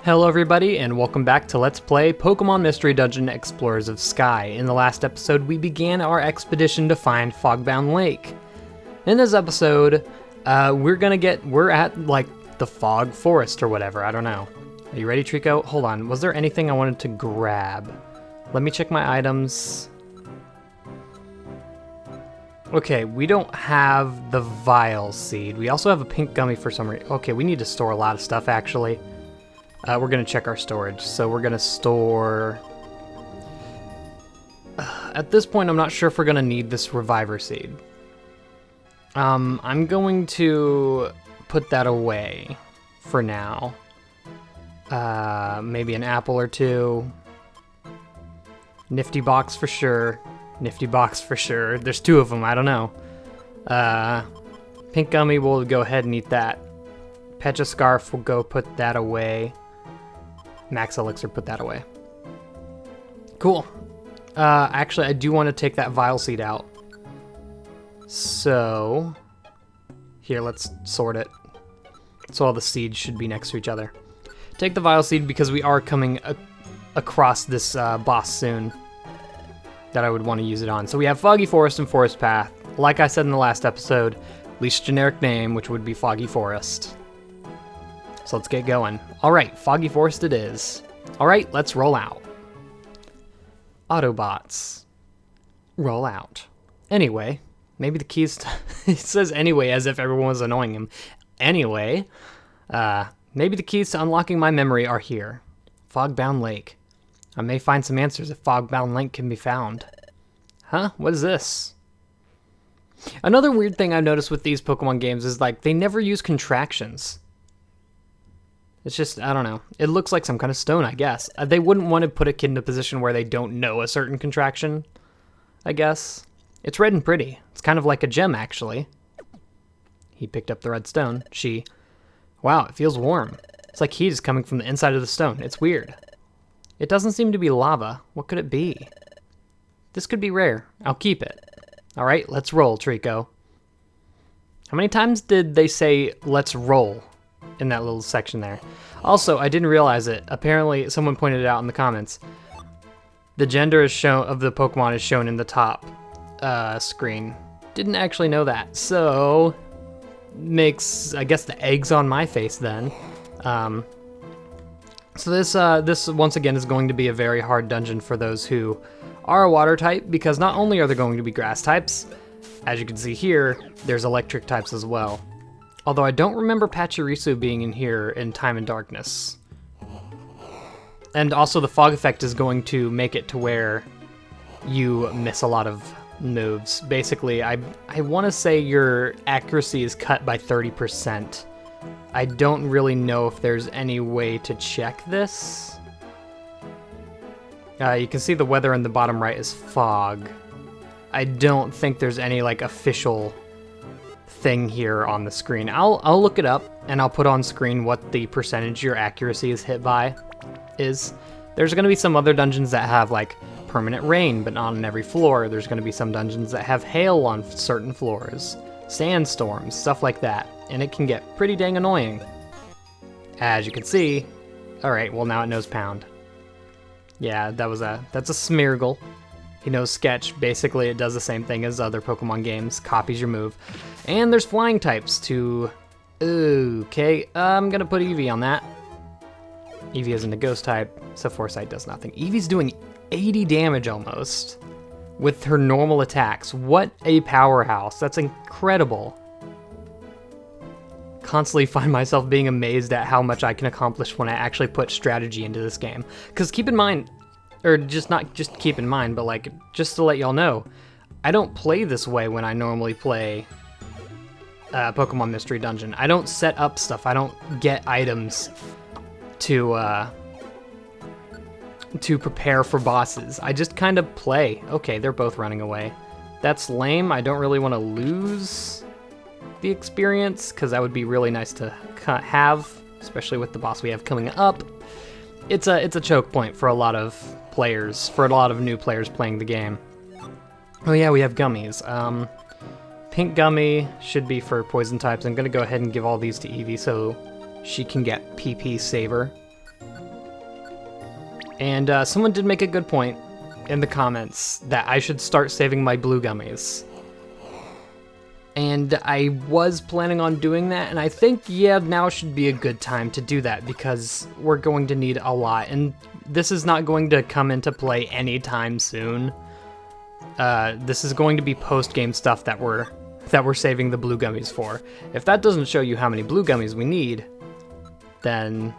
Hello everybody, and welcome back to Let's Play Pokemon Mystery Dungeon Explorers of Sky. In the last episode, we began our expedition to find Fogbound Lake. In this episode, we're at, like, the Fog Forest or whatever, I don't know. Are you ready, Trico? Hold on, was there anything I wanted to grab? Let me check my items. Okay, we don't have the Vile Seed. We also have a pink gummy for some reason. Okay, we need to store a lot of stuff, actually. We're going to check our storage. So we're going to store... at this point, I'm not sure if we're going to need this Reviver Seed. I'm going to put that away for now. Maybe an apple or two. Nifty box for sure. Nifty box for sure. There's two of them, I don't know. Pink gummy, we'll go ahead and eat that. Pecha Scarf, we'll go put that away. Max Elixir, put that away. Cool. Actually, I do want to take that Vile Seed out. So, here, let's sort it. So all the seeds should be next to each other. Take the Vile Seed because we are coming across this boss soon that I would want to use it on. So we have Foggy Forest and Forest Path. Like I said in the last episode, least generic name, which would be Foggy Forest. So let's get going. All right, Foggy Forest it is. All right, let's roll out. Autobots. Roll out. Anyway, maybe the keys to... it says anyway as if everyone was annoying him. Anyway, maybe the keys to unlocking my memory are here. Fogbound Lake. I may find some answers if Fogbound Lake can be found. Huh? What is this? Another weird thing I've noticed with these Pokemon games is, like, they never use contractions. It's just, I don't know. It looks like some kind of stone, I guess. They wouldn't want to put a kid in a position where they don't know a certain contraction, I guess. It's red and pretty. It's kind of like a gem, actually. He picked up the red stone. She. Wow, it feels warm. It's like heat is coming from the inside of the stone. It's weird. It doesn't seem to be lava. What could it be? This could be rare. I'll keep it. All right, let's roll, Trico. How many times did they say, let's roll? In that little section there. Also, I didn't realize it. Apparently, someone pointed it out in the comments. The gender is shown of the Pokemon is shown in the top screen. Didn't actually know that. So, makes, I guess, the eggs on my face then. So this once again is going to be a very hard dungeon for those who are a water type, because not only are there going to be grass types, as you can see here, there's electric types as well. Although I don't remember Pachirisu being in here in Time and Darkness. And also the fog effect is going to make it to where you miss a lot of moves. Basically, I want to say your accuracy is cut by 30%. I don't really know if there's any way to check this. You can see the weather in the bottom right is fog. I don't think there's any, like, official thing here on the screen. I'll look it up and I'll put on screen what the percentage your accuracy is hit by is. There's going to be some other dungeons that have, like, permanent rain but not on every floor. There's going to be some dungeons that have hail on certain floors, sandstorms, stuff like that, and it can get pretty dang annoying. As you can see. Alright, well now it knows Pound. Yeah, that's a Smeargle. He knows Sketch. Basically, it does the same thing as other Pokemon games. Copies your move. And there's flying types to... Okay, I'm gonna put Eevee on that. Eevee isn't a ghost type, so Foresight does nothing. Eevee's doing 80 damage almost with her normal attacks. What a powerhouse. That's incredible. Constantly find myself being amazed at how much I can accomplish when I actually put strategy into this game. Because keep in mind... or not just keep in mind, but, like, just to let y'all know, I don't play this way when I normally play Pokemon Mystery Dungeon. I don't set up stuff. I don't get items to prepare for bosses. I just kind of play. Okay, they're both running away. That's lame. I don't really want to lose the experience, because that would be really nice to have, especially with the boss we have coming up. It's a choke point for a lot of players, for a lot of new players playing the game. Oh yeah, we have gummies. Pink gummy should be for poison types. I'm gonna go ahead and give all these to Eevee so she can get PP Saver. And someone did make a good point in the comments that I should start saving my blue gummies. And I was planning on doing that, and I think, yeah, now should be a good time to do that because we're going to need a lot, and this is not going to come into play anytime soon. This is going to be post-game stuff that we're saving the blue gummies for. If that doesn't show you how many blue gummies we need, then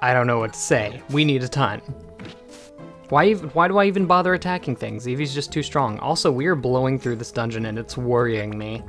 I don't know what to say. We need a ton. Why do I even bother attacking things? Eevee's just too strong. Also, we are blowing through this dungeon and it's worrying me.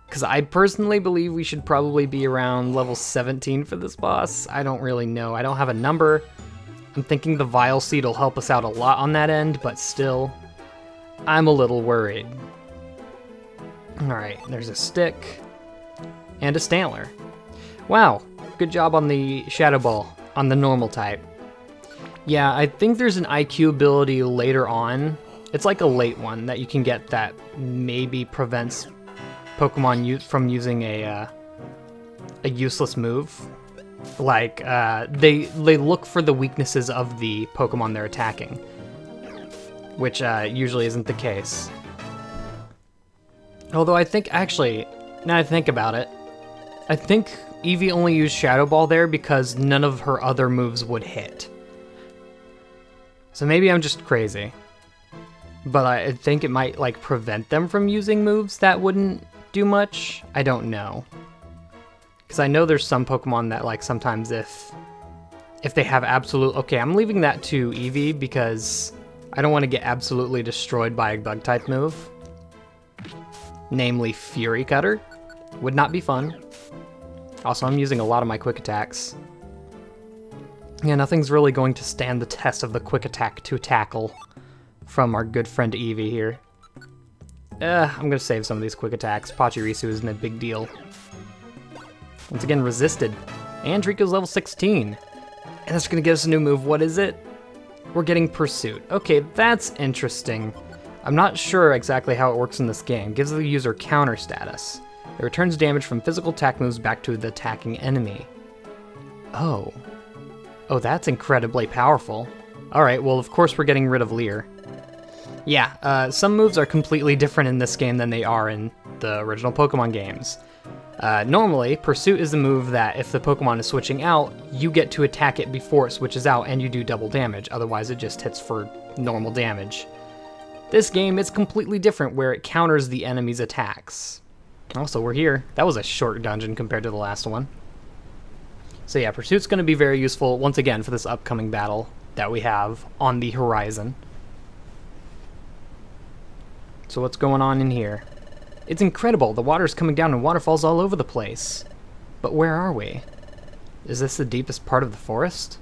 Because I personally believe we should probably be around level 17 for this boss. I don't really know. I don't have a number. I'm thinking the Vile Seed will help us out a lot on that end, but still, I'm a little worried. Alright, there's a stick and a Stantler. Wow, good job on the Shadow Ball on the normal type. Yeah, I think there's an IQ ability later on. It's like a late one that you can get that maybe prevents Pokemon from using a useless move. Like, they look for the weaknesses of the Pokemon they're attacking, which usually isn't the case. Although I think, actually, now I think about it, I think Eevee only used Shadow Ball there because none of her other moves would hit. So maybe I'm just crazy. But I think it might, like, prevent them from using moves that wouldn't do much. I don't know. Because I know there's some Pokemon that, like, sometimes if they have absolute... Okay, I'm leaving that to Eevee because I don't want to get absolutely destroyed by a Bug-type move. Namely, Fury Cutter. Would not be fun. Also, I'm using a lot of my quick attacks. Yeah, nothing's really going to stand the test of the quick attack to tackle from our good friend Eevee here. I'm gonna save some of these quick attacks. Pachirisu isn't a big deal. Once again, resisted. And Draco's level 16. And that's gonna get us a new move. What is it? We're getting Pursuit. Okay, that's interesting. I'm not sure exactly how it works in this game. Gives the user counter status. It returns damage from physical attack moves back to the attacking enemy. Oh. Oh, that's incredibly powerful. Alright, well, of course we're getting rid of Leer. Yeah, some moves are completely different in this game than they are in the original Pokemon games. Normally, Pursuit is a move that if the Pokemon is switching out, you get to attack it before it switches out and you do double damage, otherwise it just hits for normal damage. This game is completely different where it counters the enemy's attacks. Also, we're here. That was a short dungeon compared to the last one. So yeah, Pursuit's going to be very useful, once again, for this upcoming battle that we have on the horizon. So what's going on in here? It's incredible. The water's coming down and waterfalls all over the place. But where are we? Is this the deepest part of the forest?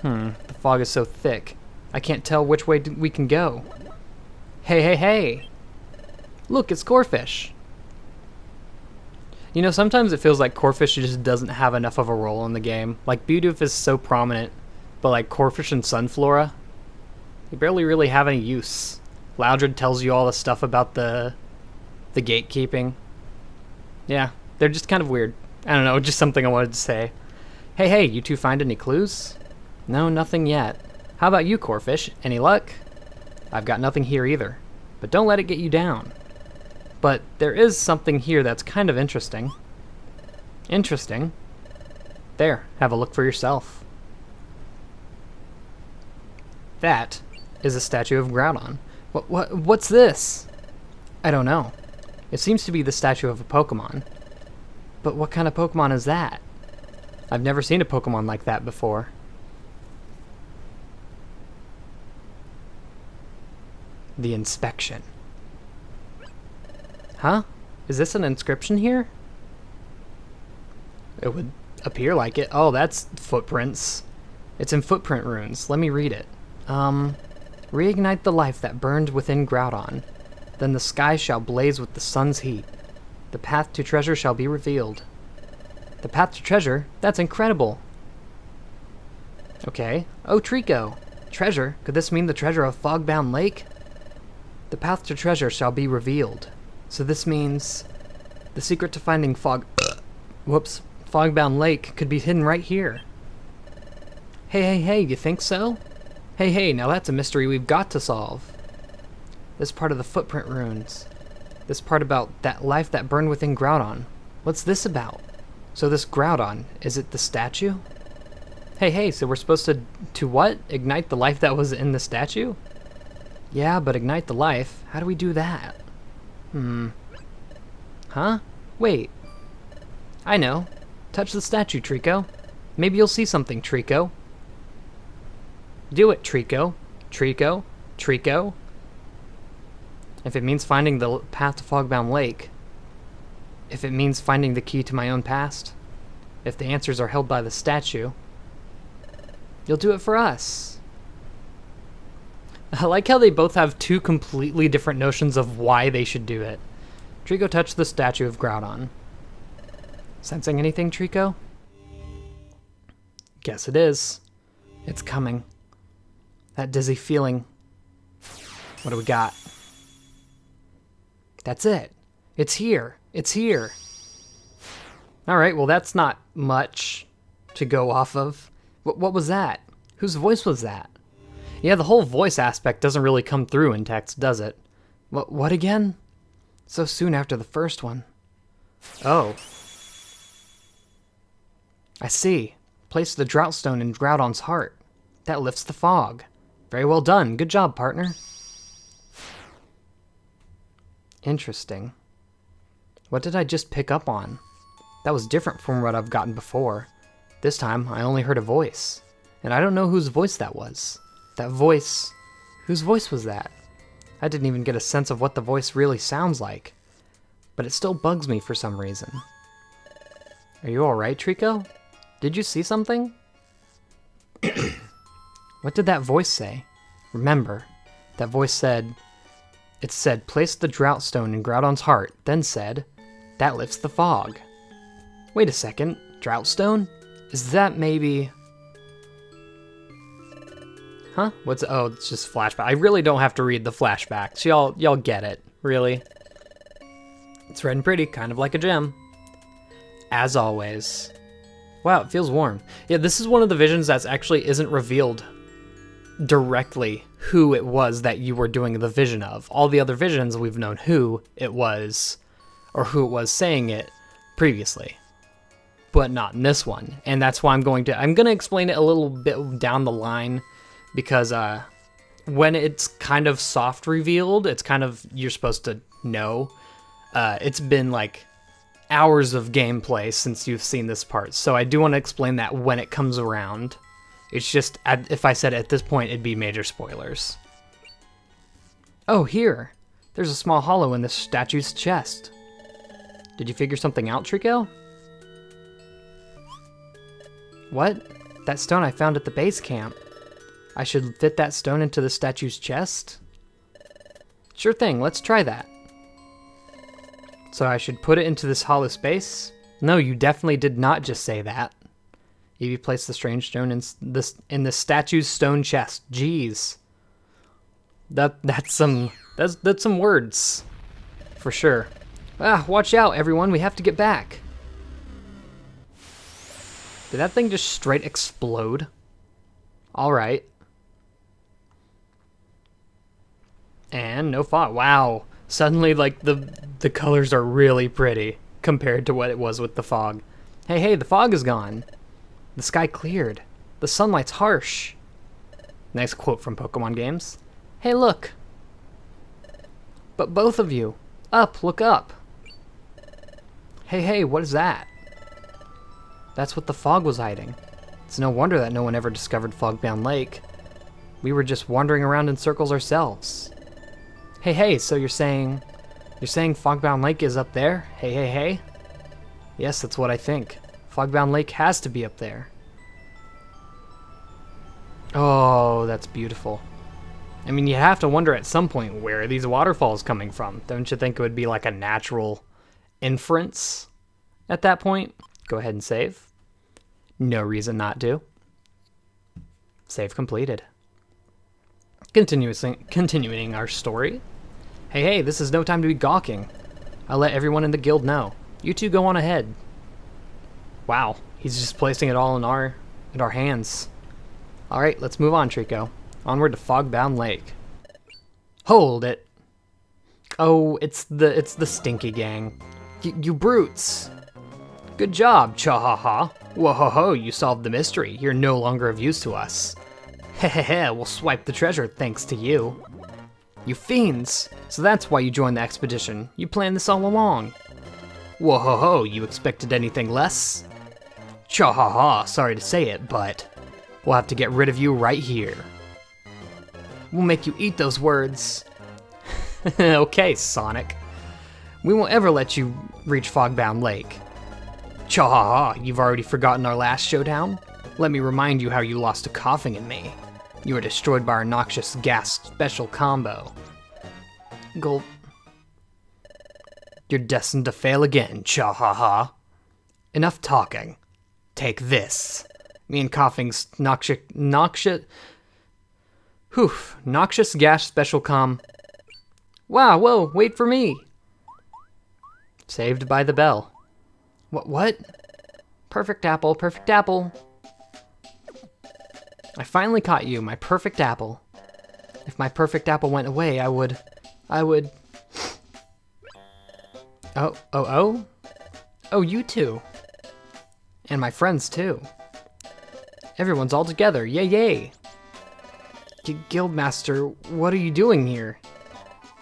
The fog is so thick. I can't tell which way we can go. Hey, hey, hey! Look, it's Corphish! You know, sometimes it feels like Corphish just doesn't have enough of a role in the game. Like, Bidoof is so prominent, but like Corphish and Sunflora, they barely really have any use. Loudred tells you all the stuff about the gatekeeping. Yeah, they're just kind of weird. I don't know, just something I wanted to say. Hey, hey, you two find any clues? No, nothing yet. How about you, Corphish? Any luck? I've got nothing here either. But don't let it get you down. But there is something here that's kind of interesting. Interesting. There, have a look for yourself. That is a statue of Groudon. What's this? I don't know. It seems to be the statue of a Pokemon. But what kind of Pokemon is that? I've never seen a Pokemon like that before. The inspection. Huh? Is this an inscription here? It would appear like it. Oh, that's footprints. It's in footprint runes. Let me read it. Reignite the life that burned within Groudon. Then the sky shall blaze with the sun's heat. The path to treasure shall be revealed. The path to treasure? That's incredible. Okay. Oh, Trico. Treasure? Could this mean the treasure of Fogbound Lake? The path to treasure shall be revealed. So this means the secret to finding Fogbound Lake could be hidden right here. Hey, you think so? Hey, now that's a mystery we've got to solve. This part of the footprint runes. This part about that life that burned within Groudon. What's this about? So this Groudon, is it the statue? Hey, so we're supposed to what? Ignite the life that was in the statue? Yeah, but ignite the life? How do we do that? Huh? Wait. I know. Touch the statue, Trico. Maybe you'll see something, Trico. Do it, Trico. Trico. If it means finding the path to Fogbound Lake. If it means finding the key to my own past. If the answers are held by the statue. You'll do it for us. I like how they both have two completely different notions of why they should do it. Trico touched the statue of Groudon. Sensing anything, Trico? Guess it is. It's coming. That dizzy feeling. What do we got? That's it. It's here. Alright, well that's not much to go off of. What was that? Whose voice was that? Yeah, the whole voice aspect doesn't really come through in text, does it? What again? So soon after the first one. Oh. I see. Place the drought stone in Groudon's heart. That lifts the fog. Very well done. Good job, partner. Interesting. What did I just pick up on? That was different from what I've gotten before. This time, I only heard a voice. And I don't know whose voice that was. That voice... Whose voice was that? I didn't even get a sense of what the voice really sounds like. But it still bugs me for some reason. Are you alright, Trico? Did you see something? What did that voice say? Remember, that voice said... It said, place the drought stone in Groudon's heart, then said, that lifts the fog. Wait a second, drought stone? Is that maybe... Huh? Oh, it's just flashback. I really don't have to read the flashbacks. Y'all get it, really. It's red and pretty, kind of like a gem. As always. Wow, it feels warm. Yeah, this is one of the visions that actually isn't revealed directly who it was that you were doing the vision of. All the other visions, we've known who it was, or who it was saying it previously. But not in this one. And that's why I'm going to explain it a little bit down the line, because when it's kind of soft revealed, it's kind of, you're supposed to know. It's been like hours of gameplay since you've seen this part, so I do want to explain that when it comes around. It's just, if I said it at this point, it'd be major spoilers. Oh, here! There's a small hollow in this statue's chest. Did you figure something out, Trico? What? That stone I found at the base camp. I should fit that stone into the statue's chest? Sure thing, let's try that. So I should put it into this hollow space? No, you definitely did not just say that. Evie placed the strange stone in the statue's stone chest. Jeez. That's some words. For sure. Ah, watch out everyone, we have to get back. Did that thing just straight explode? Alright. And no fog. Wow. Suddenly, like, the colors are really pretty compared to what it was with the fog. Hey, the fog is gone. The sky cleared. The sunlight's harsh. Nice quote from Pokemon games. Hey, look. But both of you. Up, look up. Hey, what is that? That's what the fog was hiding. It's no wonder that no one ever discovered Fogbound Lake. We were just wandering around in circles ourselves. Hey, so you're saying Fogbound Lake is up there? Hey. Yes, that's what I think. Fogbound Lake has to be up there. Oh, that's beautiful. I mean, you have to wonder at some point, where are these waterfalls coming from? Don't you think it would be like a natural inference at that point? Go ahead and save. No reason not to. Save completed. Continuing our story. Hey, this is no time to be gawking. I'll let everyone in the guild know. You two go on ahead. Wow, he's just placing it all in our hands. Alright, let's move on, Trico. Onward to Fogbound Lake. Hold it. Oh, it's the Stinky Gang. You brutes. Good job, cha-ha-ha. Whoa-ho-ho, you solved the mystery. You're no longer of use to us. Heh, we'll swipe the treasure thanks to you. You fiends! So that's why you joined the expedition. You planned this all along. Whoa-ho-ho, you expected anything less? Cha-ha-ha, sorry to say it, but we'll have to get rid of you right here. We'll make you eat those words. Okay, Sonic. We won't ever let you reach Fogbound Lake. Cha-ha-ha, you've already forgotten our last showdown? Let me remind you how you lost to Coughing and me. You were destroyed by our noxious gas special combo. Gulp. You're destined to fail again, cha-ha-ha. Enough talking. Take this. Me and Coughing's noxious gas special Wow, whoa, wait for me. Saved by the bell. What? Perfect apple, perfect apple. I finally caught you, my perfect apple. If my perfect apple went away, I would... Oh, you too. And my friends too. Everyone's all together, yay. Guildmaster, what are you doing here?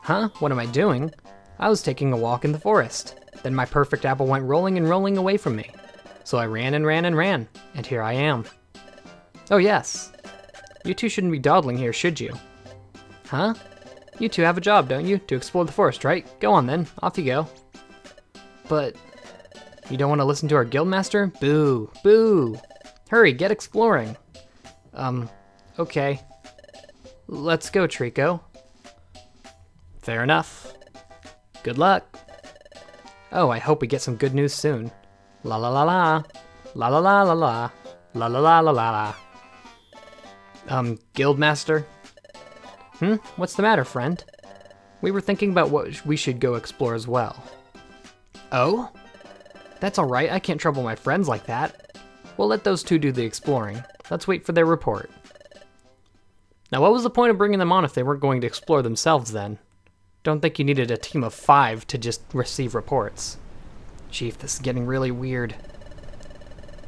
Huh? What am I doing? I was taking a walk in the forest. Then my perfect apple went rolling and rolling away from me. So I ran and ran and ran, and here I am. Oh yes. You two shouldn't be dawdling here, should you? Huh? You two have a job, don't you? To explore the forest, right? Go on then, off you go. But you don't want to listen to our guildmaster? Boo, boo. Hurry, get exploring. Okay. Let's go, Trico. Fair enough. Good luck. Oh, I hope we get some good news soon. La la la la. La la la la la. La la la la la la. Guildmaster? What's the matter, friend? We were thinking about what we should go explore as well. Oh? That's alright, I can't trouble my friends like that. We'll let those two do the exploring. Let's wait for their report. Now what was the point of bringing them on if they weren't going to explore themselves then? Don't think you needed a team of 5 to just receive reports. Chief, this is getting really weird.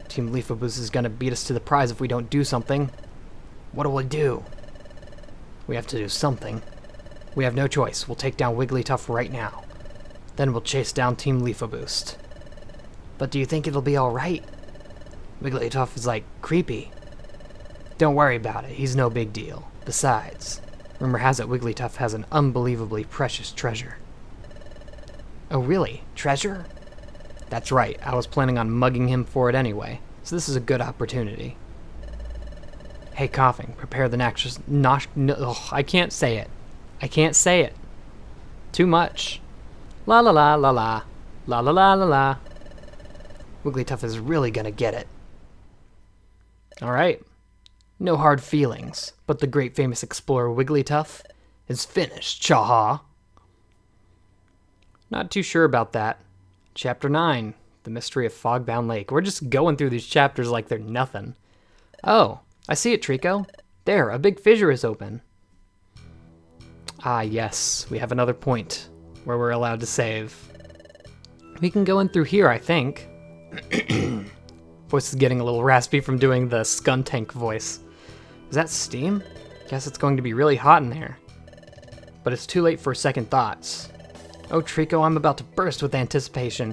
Team Leafaboost is gonna beat us to the prize if we don't do something. What do we do? We have to do something. We have no choice. We'll take down Wigglytuff right now. Then we'll chase down Team Leafaboost. But do you think it'll be alright? Wigglytuff is like creepy. Don't worry about it. He's no big deal. Besides, rumor has it Wigglytuff has an unbelievably precious treasure. Oh really? Treasure? That's right. I was planning on mugging him for it anyway, so this is a good opportunity. Hey, Coughing, prepare the I can't say it. I can't say it. Too much. La la la la la. La la la la la. Wigglytuff is really gonna get it. Alright. No hard feelings, but the great famous explorer Wigglytuff is finished, cha-ha. Not too sure about that. Chapter 9, The Mystery of Fogbound Lake. We're just going through these chapters like they're nothing. Oh, I see it, Trico. There, a big fissure is open. Ah, yes, we have another point where we're allowed to save. We can go in through here, I think. Voice is getting a little raspy from doing the Skuntank voice. Is that steam? Guess it's going to be really hot in there. But it's too late for second thoughts. Oh, Trico, I'm about to burst with anticipation.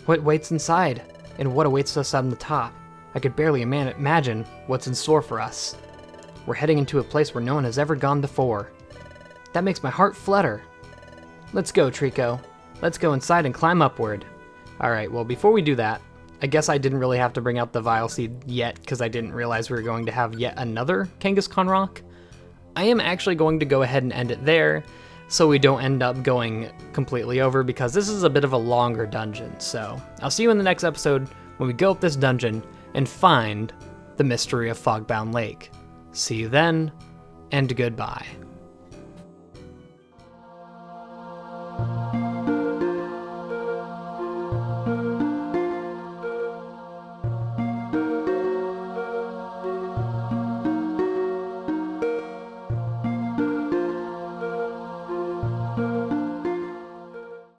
What waits inside? And what awaits us on the top? I could barely imagine what's in store for us. We're heading into a place where no one has ever gone before. That makes my heart flutter. Let's go, Trico. Let's go inside and climb upward. Alright, well, before we do that, I guess I didn't really have to bring out the Vile Seed yet, because I didn't realize we were going to have yet another Kangaskhan Rock. I am actually going to go ahead and end it there, so we don't end up going completely over, because this is a bit of a longer dungeon. So, I'll see you in the next episode when we go up this dungeon and find the mystery of Fogbound Lake. See you then, and goodbye.